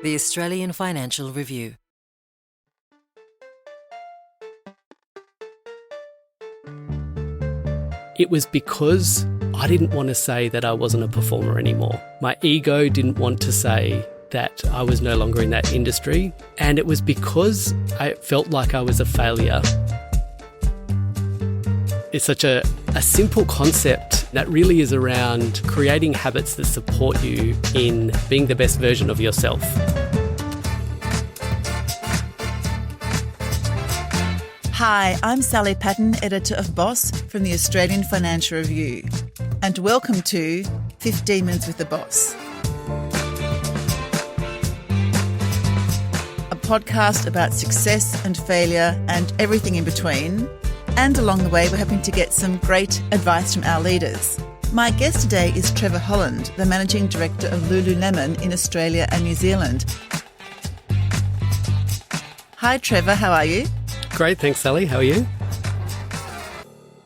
The Australian Financial Review. It was because I didn't want to say that I wasn't a performer anymore. My ego didn't want to say that I was no longer in that industry. And it was because I felt like I was a failure. It's such a simple concept that really is around creating habits that support you in being the best version of yourself. Hi, I'm Sally Patton, editor of Boss from the Australian Financial Review, and welcome to 15 Minutes with the Boss, a podcast about success and failure and everything in between. And along the way, we're hoping to get some great advice from our leaders. My guest today is Trevor Holland, the Managing Director of Lululemon in Australia and New Zealand. Hi, Trevor, how are you? Great, thanks, Sally. How are you?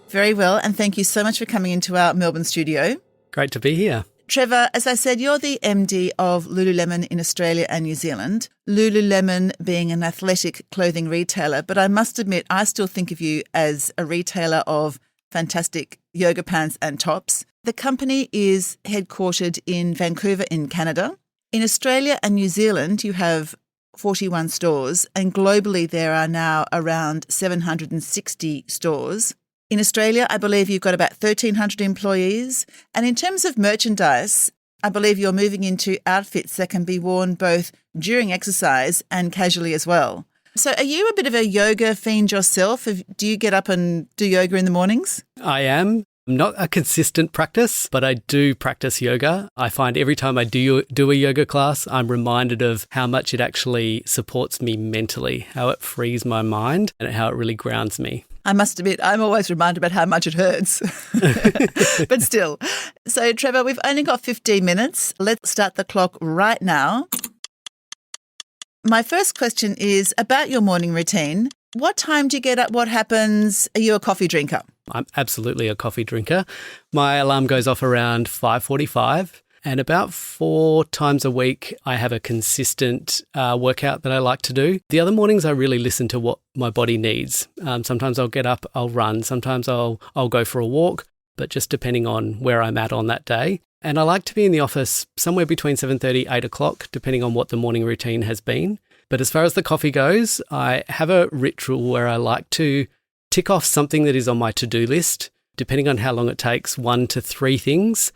Very well, and thank you so much for coming into our Melbourne studio. Great to be here. Trevor, as I said, you're the MD of Lululemon in Australia and New Zealand, Lululemon being an athletic clothing retailer, but I must admit I still think of you as a retailer of fantastic yoga pants and tops. The company is headquartered in Vancouver in Canada. In Australia and New Zealand, you have 41 stores, and globally there are now around 760 stores. In Australia, I believe you've got about 1,300 employees. And in terms of merchandise, I believe you're moving into outfits that can be worn both during exercise and casually as well. So are you a bit of a yoga fiend yourself? Do you get up and do yoga in the mornings? I am. Not a consistent practice, but I do practice yoga. I find every time I do a yoga class, I'm reminded of how much it actually supports me mentally, how it frees my mind and how it really grounds me. I must admit, I'm always reminded about how much it hurts. But still. So, Trevor, we've only got 15 minutes. Let's start the clock right now. My first question is about your morning routine. What time do you get up? What happens? Are you a coffee drinker? I'm absolutely a coffee drinker. My alarm goes off around 5:45, and about 4 times a week I have a consistent workout that I like to do. The other mornings I really listen to what my body needs. Sometimes I'll get up, I'll run. Sometimes I'll go for a walk, but just depending on where I'm at on that day. And I like to be in the office somewhere between 7:30, 8 o'clock, depending on what the morning routine has been. But as far as the coffee goes, I have a ritual where I like to tick off something that is on my to-do list, depending on how long it takes, 1 to 3 things,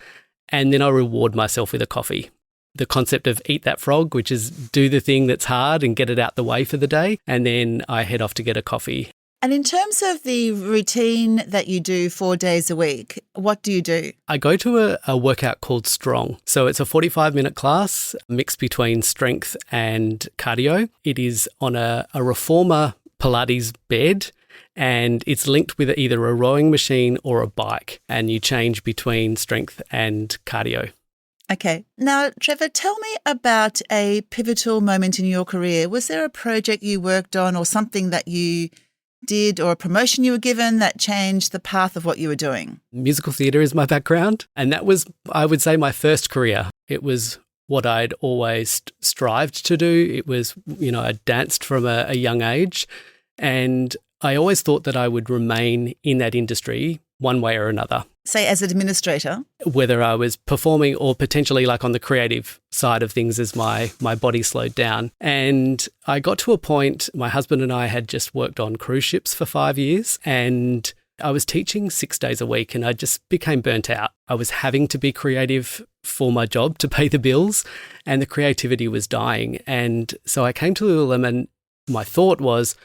and then I reward myself with a coffee. The concept of eat that frog, which is do the thing that's hard and get it out the way for the day, and then I head off to get a coffee. And in terms of the routine that you do 4 days a week, what do you do? I go to a workout called Strong. So it's a 45-minute class mixed between strength and cardio. It is on a reformer Pilates bed, and it's linked with either a rowing machine or a bike, and you change between strength and cardio. Okay. Now, Trevor, tell me about a pivotal moment in your career. Was there a project you worked on or something that you did or a promotion you were given that changed the path of what you were doing? Musical theatre is my background, and that was, I would say, my first career. It was what I'd always strived to do. It was, I danced from a young age, and I always thought that I would remain in that industry one way or another. Say as an administrator? Whether I was performing or potentially like on the creative side of things as my body slowed down. And I got to a point, my husband and I had just worked on cruise ships for 5 years, and I was teaching 6 days a week, and I just became burnt out. I was having to be creative for my job to pay the bills, and the creativity was dying. And so I came to Lululemon. My thought was,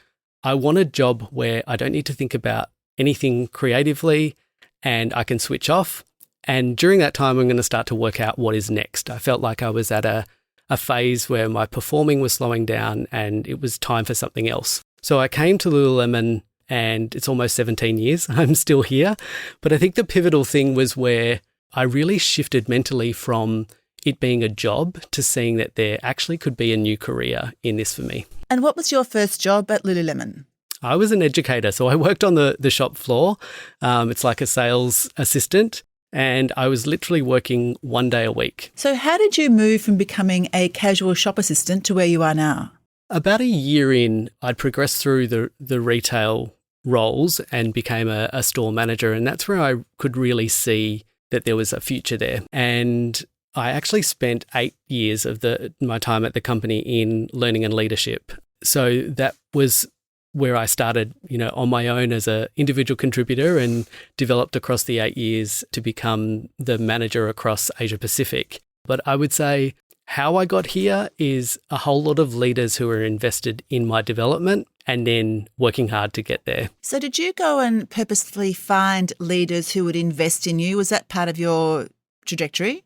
I want a job where I don't need to think about anything creatively and I can switch off. And during that time, I'm going to start to work out what is next. I felt like I was at a phase where my performing was slowing down and it was time for something else. So I came to Lululemon, and it's almost 17 years. I'm still here. But I think the pivotal thing was where I really shifted mentally from it being a job to seeing that there actually could be a new career in this for me. And what was your first job at Lululemon? I was an educator, so I worked on the shop floor. It's like a sales assistant. and I was literally working 1 day a week. So how did you move from becoming a casual shop assistant to where you are now? About a year in, I'd progressed through the retail roles and became a store manager, and that's where I could really see that there was a future there. And I actually spent 8 years of my time at the company in learning and leadership. So that was where I started, on my own as an individual contributor and developed across the 8 years to become the manager across Asia Pacific. But I would say how I got here is a whole lot of leaders who are invested in my development and then working hard to get there. So did you go and purposely find leaders who would invest in you? Was that part of your trajectory?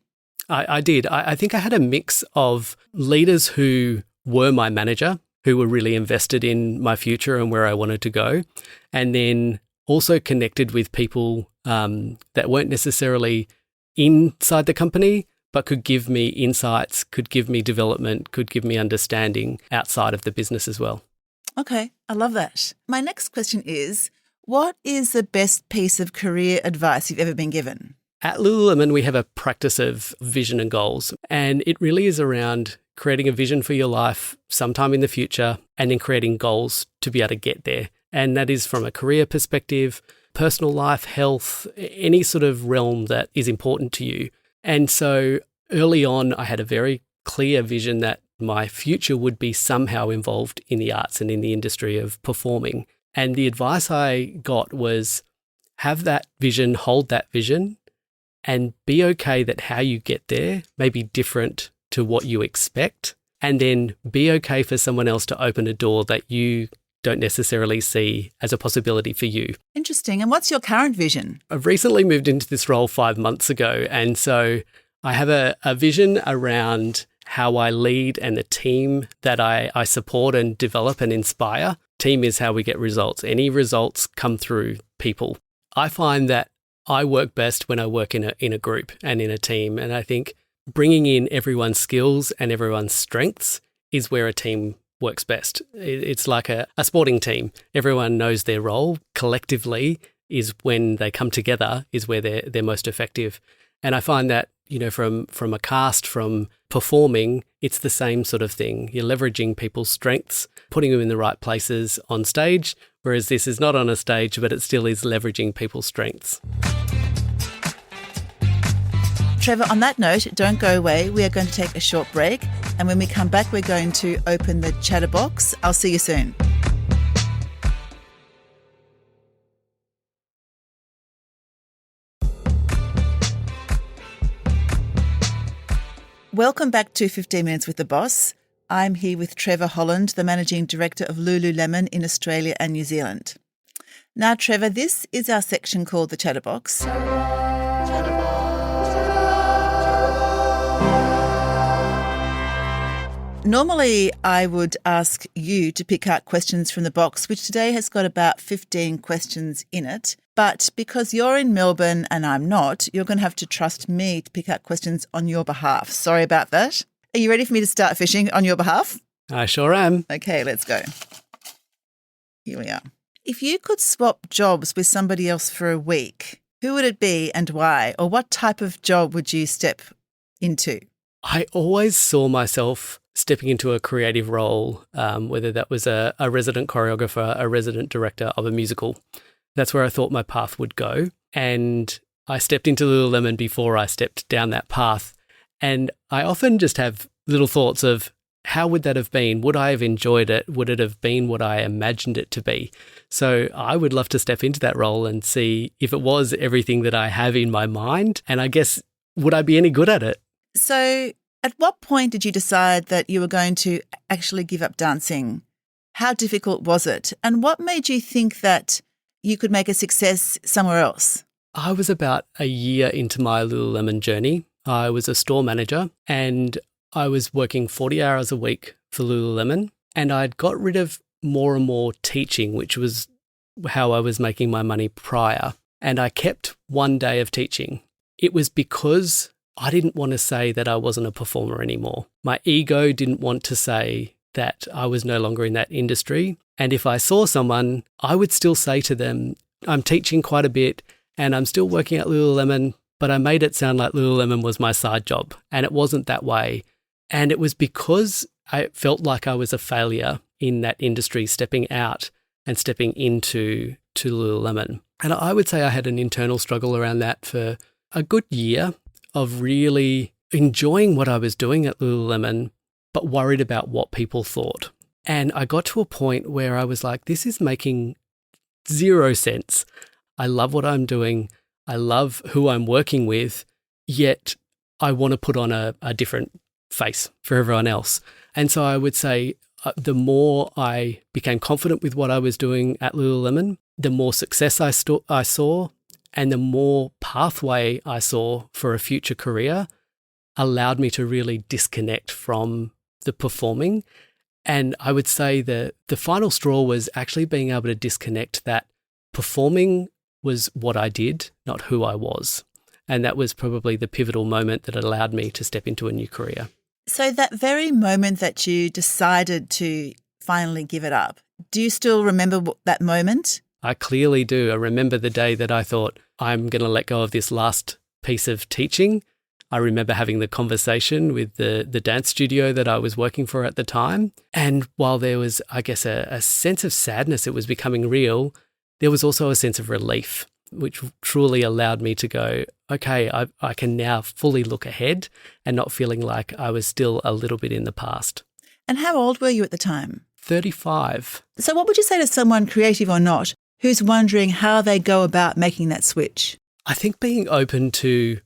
I did. I think I had a mix of leaders who were my manager, who were really invested in my future and where I wanted to go, and then also connected with people that weren't necessarily inside the company, but could give me insights, could give me development, could give me understanding outside of the business as well. Okay, I love that. My next question is, what is the best piece of career advice you've ever been given? At Lululemon, we have a practice of vision and goals, and it really is around creating a vision for your life sometime in the future and then creating goals to be able to get there. And that is from a career perspective, personal life, health, any sort of realm that is important to you. And so early on, I had a very clear vision that my future would be somehow involved in the arts and in the industry of performing. And the advice I got was have that vision, hold that vision, and be okay that how you get there may be different to what you expect, and then be okay for someone else to open a door that you don't necessarily see as a possibility for you. Interesting. And what's your current vision? I've recently moved into this role 5 months ago, and so I have a vision around how I lead and the team that I support and develop and inspire. Team is how we get results. Any results come through people. I find that I work best when I work in a group and in a team, and I think bringing in everyone's skills and everyone's strengths is where a team works best. It's like a sporting team. Everyone knows their role. Collectively is when they come together is where they're most effective. And I find that, from a cast, from performing, it's the same sort of thing. You're leveraging people's strengths, putting them in the right places on stage, whereas this is not on a stage, but it still is leveraging people's strengths. Trevor, on that note, don't go away. We are going to take a short break. And when we come back, we're going to open the chatterbox. I'll see you soon. Welcome back to 15 Minutes with the Boss. I'm here with Trevor Holland, the Managing Director of Lululemon in Australia and New Zealand. Now, Trevor, this is our section called the Chatterbox. Normally, I would ask you to pick out questions from the box, which today has got about 15 questions in it. But because you're in Melbourne and I'm not, you're going to have to trust me to pick out questions on your behalf. Sorry about that. Are you ready for me to start fishing on your behalf? I sure am. Okay, let's go. Here we are. If you could swap jobs with somebody else for a week, who would it be and why? Or what type of job would you step into? I always saw myself stepping into a creative role, whether that was a resident choreographer, a resident director of a musical. That's where I thought my path would go. And I stepped into Lululemon before I stepped down that path. And I often just have little thoughts of how would that have been? Would I have enjoyed it? Would it have been what I imagined it to be? So I would love to step into that role and see if it was everything that I have in my mind. And I guess, would I be any good at it? So at what point did you decide that you were going to actually give up dancing? How difficult was it? And what made you think that you could make a success somewhere else? I was about a year into my Lululemon journey. I was a store manager and I was working 40 hours a week for Lululemon, and I'd got rid of more and more teaching, which was how I was making my money prior. And I kept 1 day of teaching. It was because I didn't want to say that I wasn't a performer anymore. My ego didn't want to say that I was no longer in that industry. And if I saw someone, I would still say to them, I'm teaching quite a bit and I'm still working at Lululemon, but I made it sound like Lululemon was my side job, and it wasn't that way. And it was because I felt like I was a failure in that industry, stepping out and stepping into Lululemon. And I would say I had an internal struggle around that for a good year of really enjoying what I was doing at Lululemon, but worried about what people thought. And I got to a point where I was like, this is making zero sense. I love what I'm doing. I love who I'm working with, yet I want to put on a different face for everyone else. And so I would say the more I became confident with what I was doing at Lululemon, the more success I saw, and the more pathway I saw for a future career allowed me to really disconnect from the performing. And I would say the final straw was actually being able to disconnect that performing was what I did, not who I was. And that was probably the pivotal moment that allowed me to step into a new career. So that very moment that you decided to finally give it up, do you still remember that moment? I clearly do. I remember the day that I thought, I'm going to let go of this last piece of teaching. I remember having the conversation with the dance studio that I was working for at the time. And while there was, I guess, a sense of sadness, it was becoming real, there was also a sense of relief, which truly allowed me to go, okay, I can now fully look ahead and not feeling like I was still a little bit in the past. And how old were you at the time? 35. So what would you say to someone, creative or not, who's wondering how they go about making that switch? I think being open to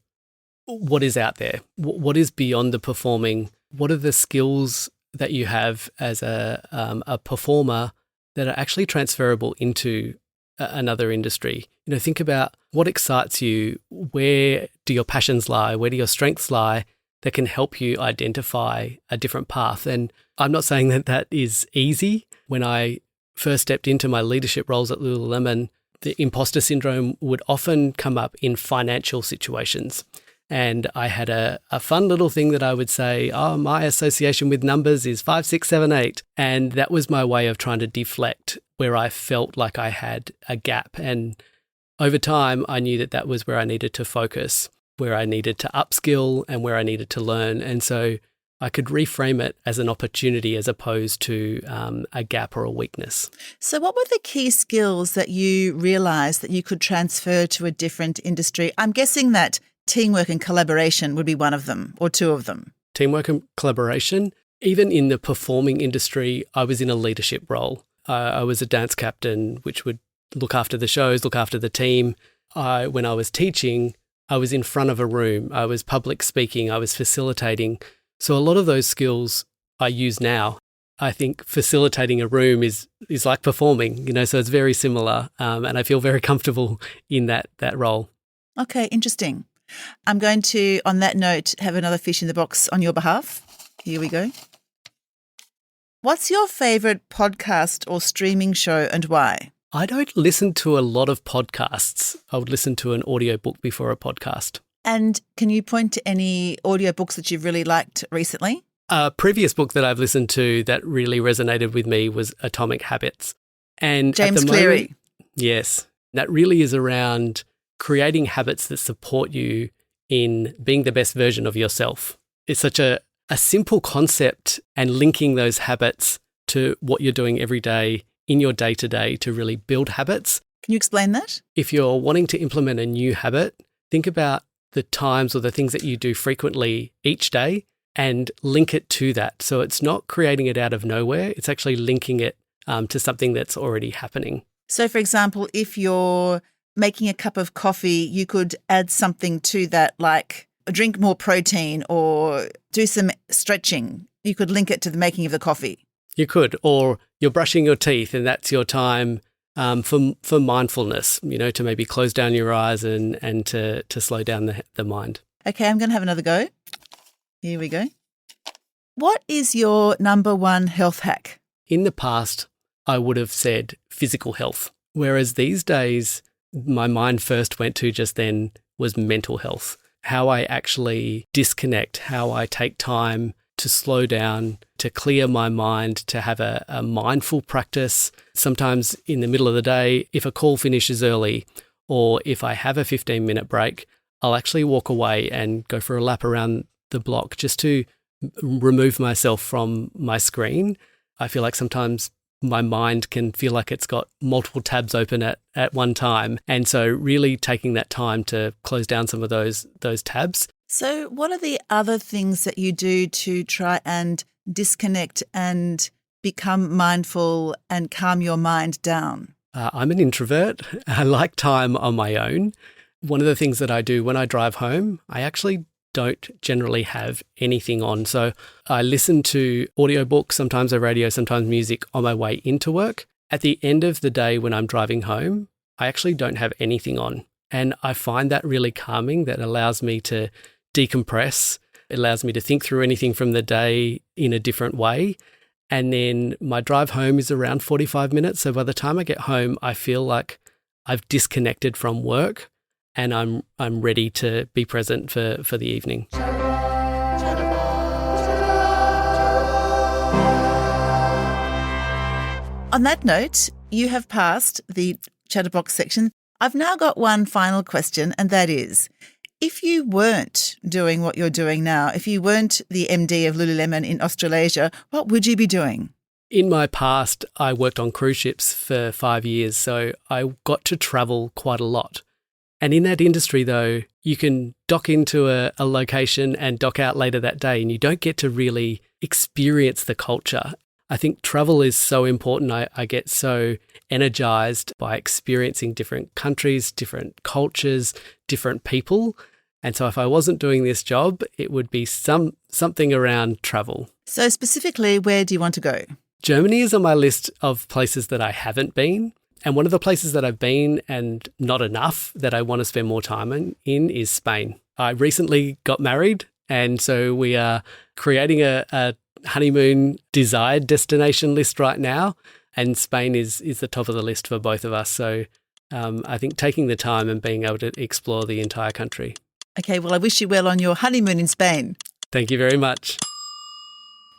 what is out there, what is beyond the performing, what are the skills that you have as a performer that are actually transferable into another industry. You know, think about what excites you, where do your passions lie, where do your strengths lie that can help you identify a different path. And I'm not saying that that is easy. When I first stepped into my leadership roles at Lululemon, the imposter syndrome would often come up in financial situations. And I had a fun little thing that I would say, oh, my association with numbers is 5, 6, 7, 8. And that was my way of trying to deflect where I felt like I had a gap. And over time, I knew that that was where I needed to focus, where I needed to upskill and where I needed to learn. And so I could reframe it as an opportunity as opposed to a gap or a weakness. So what were the key skills that you realised that you could transfer to a different industry? I'm guessing that teamwork and collaboration would be one of them or two of them. Teamwork and collaboration. Even in the performing industry, I was in a leadership role. I was a dance captain, which would look after the shows, look after the team. When I was teaching, I was in front of a room. I was public speaking. I was facilitating. So a lot of those skills I use now. I think facilitating a room is like performing, you know, so it's very similar. And I feel very comfortable in that role. Okay, interesting. I'm going to, on that note, have another fish in the box on your behalf. Here we go. What's your favourite podcast or streaming show and why? I don't listen to a lot of podcasts. I would listen to an audiobook before a podcast. And can you point to any audiobooks that you've really liked recently? A previous book that I've listened to that really resonated with me was Atomic Habits. And James at the moment, Cleary. Yes, that really is around creating habits that support you in being the best version of yourself. It's such a simple concept, and linking those habits to what you're doing every day in your day-to-day to really build habits. Can you explain that? If you're wanting to implement a new habit, think about the times or the things that you do frequently each day and link it to that. So it's not creating it out of nowhere. It's actually linking it to something that's already happening. So, for example, if you're making a cup of coffee, you could add something to that, like drink more protein or do some stretching. You could link it to the making of the coffee. You could, or you're brushing your teeth and that's your time for mindfulness, you know, to maybe close down your eyes and to slow down the mind. Okay, I'm going to have another go. Here we go. What is your number one health hack? In the past, I would have said physical health, whereas these days, my mind first went to just then was mental health, how I actually disconnect, how I take time to slow down, to clear my mind, to have a mindful practice. Sometimes in the middle of the day, if a call finishes early or if I have a 15-minute break, I'll actually walk away and go for a lap around the block just to remove myself from my screen. I feel like sometimes my mind can feel like it's got multiple tabs open at one time. And so really taking that time to close down some of those tabs. So what are the other things that you do to try and disconnect and become mindful and calm your mind down? I'm an introvert. I like time on my own. One of the things that I do when I drive home, I actually don't generally have anything on. So I listen to audiobooks, sometimes a radio, sometimes music on my way into work. At the end of the day when I'm driving home, I actually don't have anything on. And I find that really calming. That allows me to decompress. It allows me to think through anything from the day in a different way. And then my drive home is around 45 minutes. So by the time I get home, I feel like I've disconnected from work and I'm ready to be present for the evening. On that note, you have passed the Chatterbox section. I've now got one final question, and that is, if you weren't doing what you're doing now, if you weren't the MD of Lululemon in Australasia, what would you be doing? In my past, I worked on cruise ships for 5 years, so I got to travel quite a lot. And in that industry, though, you can dock into a location and dock out later that day, and you don't get to really experience the culture. I think travel is so important. I get so energized by experiencing different countries, different cultures, different people. And so if I wasn't doing this job, it would be something around travel. So specifically, where do you want to go? Germany is on my list of places that I haven't been. And one of the places that I've been and not enough that I want to spend more time in is Spain. I recently got married, and so we are creating a honeymoon desired destination list right now. And Spain is the top of the list for both of us. So I think taking the time and being able to explore the entire country. Okay, well, I wish you well on your honeymoon in Spain. Thank you very much.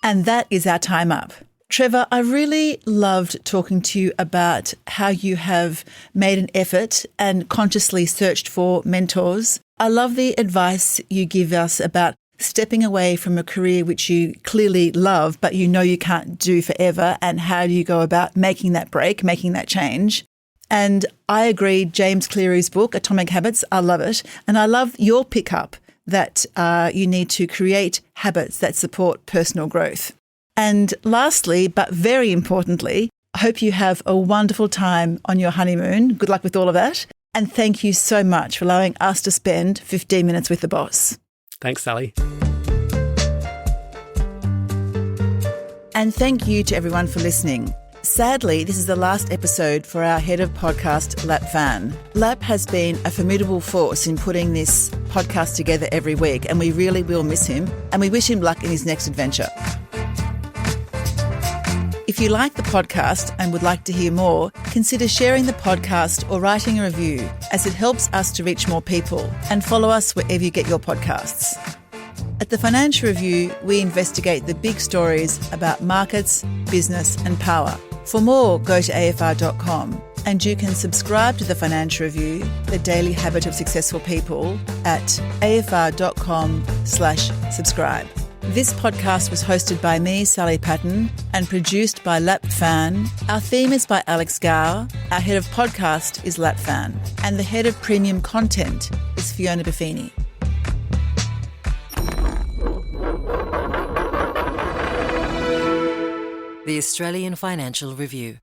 And that is our time up. Trevor, I really loved talking to you about how you have made an effort and consciously searched for mentors. I love the advice you give us about stepping away from a career which you clearly love, but you know you can't do forever, and how do you go about making that break, making that change. And I agree, James Cleary's book, Atomic Habits, I love it. And I love your pickup that you need to create habits that support personal growth. And lastly, but very importantly, I hope you have a wonderful time on your honeymoon. Good luck with all of that. And thank you so much for allowing us to spend 15 minutes with the boss. Thanks, Sally. And thank you to everyone for listening. Sadly, this is the last episode for our head of podcast, Lap Van. Lap has been a formidable force in putting this podcast together every week, and we really will miss him, and we wish him luck in his next adventure. If you like the podcast and would like to hear more, consider sharing the podcast or writing a review, as it helps us to reach more people, and follow us wherever you get your podcasts. At the Financial Review, we investigate the big stories about markets, business and power. For more, go to afr.com, and you can subscribe to the Financial Review, the daily habit of successful people, at afr.com/subscribe. This podcast was hosted by me, Sally Patton, and produced by Lap Fan. Our theme is by Alex Gower. Our head of podcast is Lap Fan. And the head of premium content is Fiona Buffini. The Australian Financial Review.